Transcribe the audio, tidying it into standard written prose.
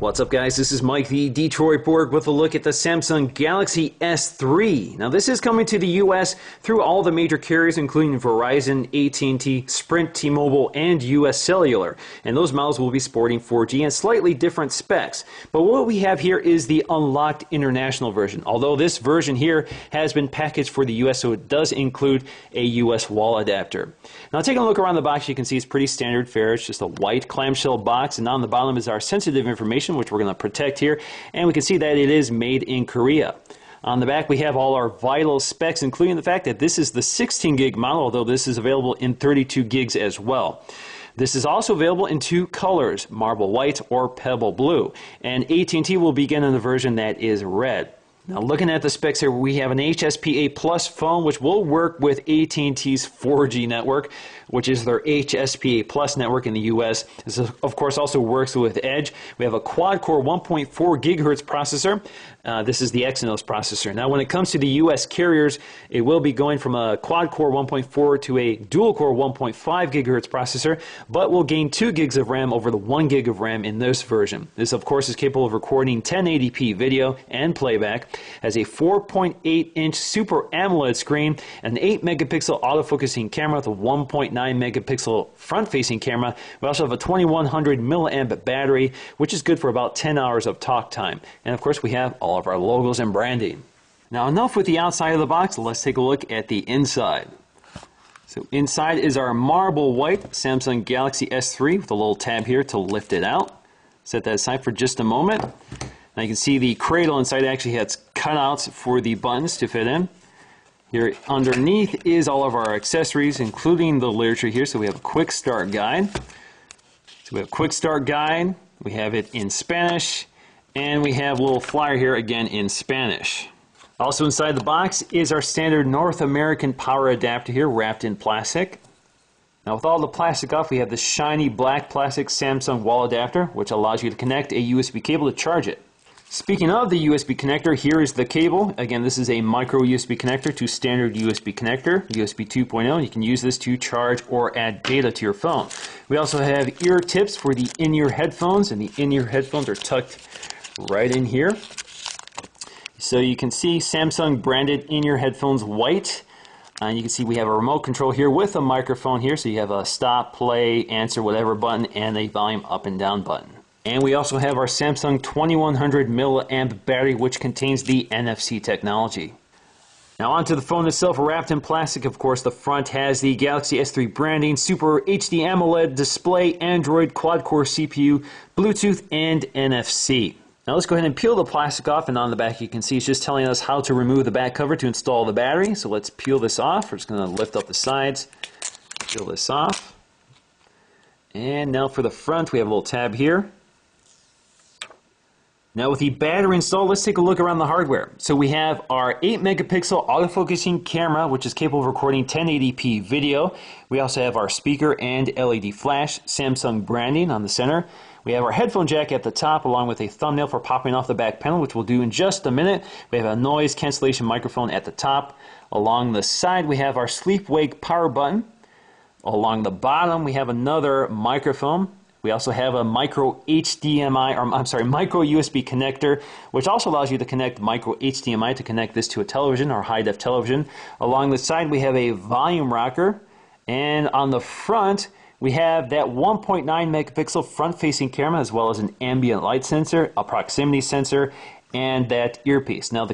What's up, guys? This is Mike the Detroit Borg with a look at the Samsung Galaxy S3. Now, this is coming to the U.S. through all the major carriers, including Verizon, AT&T, Sprint, T-Mobile, and U.S. Cellular. And those models will be sporting 4G and slightly different specs. But what we have here is the unlocked international version, although this version here has been packaged for the U.S., so it does include a U.S. wall adapter. Now, taking a look around the box, you can see it's pretty standard fare. It's just a white clamshell box, and on the bottom is our sensitive information, which we're going to protect here, and we can see that it is made in Korea. On the back, we have all our vital specs, including the fact that this is the 16 gig model, although this is available in 32 gigs as well. This is also available in two colors, marble white or pebble blue, and AT&T will begin in the version that is red. Now, looking at the specs here, we have an HSPA Plus phone, which will work with AT&T's 4G network, which is their HSPA Plus network in the U.S. This, of course, also works with Edge. We have a quad-core 1.4 gigahertz processor. This is the Exynos processor. Now, when it comes to the U.S. carriers, it will be going from a quad-core 1.4 to a dual-core 1.5 gigahertz processor, but will gain 2 gigs of RAM over the 1 gig of RAM in this version. This, of course, is capable of recording 1080p video and playback, has a 4.8-inch Super AMOLED screen, an 8-megapixel autofocusing camera with a 1.9 megapixel front-facing camera. We also have a 2100 milliamp battery, which is good for about 10 hours of talk time. And of course, we have all of our logos and branding. Now, enough with the outside of the box. Let's take a look at the inside. So inside is our marble white Samsung Galaxy S3 with a little tab here to lift it out. Set that aside for just a moment. Now you can see the cradle inside actually has cutouts for the buttons to fit in. Here underneath is all of our accessories, including the literature here. So we have a quick start guide. We have it in Spanish, and we have a little flyer here again in Spanish. Also inside the box is our standard North American power adapter here, wrapped in plastic. Now, with all the plastic off, we have the shiny black plastic Samsung wall adapter, which allows you to connect a USB cable to charge it. Speaking of the USB connector, here is the cable. Again, this is a micro USB connector to standard USB connector, USB 2.0. You can use this to charge or add data to your phone. We also have ear tips for the in-ear headphones, and the in-ear headphones are tucked right in here. So you can see Samsung branded in-ear headphones white. You can see we have a remote control here with a microphone here, so you have a stop, play, answer, whatever button, and a volume up and down button. And we also have our Samsung 2100 milliamp battery, which contains the NFC technology. Now onto the phone itself, wrapped in plastic. Of course, the front has the Galaxy S3 branding, Super HD AMOLED display, Android quad-core CPU, Bluetooth, and NFC. Now let's go ahead and peel the plastic off, and on the back you can see it's just telling us how to remove the back cover to install the battery. So let's peel this off. We're just going to lift up the sides, peel this off. And now for the front, we have a little tab here. Now with the battery installed, let's take a look around the hardware. So we have our 8-megapixel autofocusing camera, which is capable of recording 1080p video. We also have our speaker and LED flash, Samsung branding on the center. We have our headphone jack at the top, along with a thumbnail for popping off the back panel, which we'll do in just a minute. We have a noise cancellation microphone at the top. Along the side, we have our sleep-wake power button. Along the bottom, we have another microphone. We also have a micro USB connector, which also allows you to connect micro HDMI to connect this to a television or high-def television. Along the side, we have a volume rocker, and on the front, we have that 1.9 megapixel front-facing camera, as well as an ambient light sensor, a proximity sensor, and that earpiece. Now, the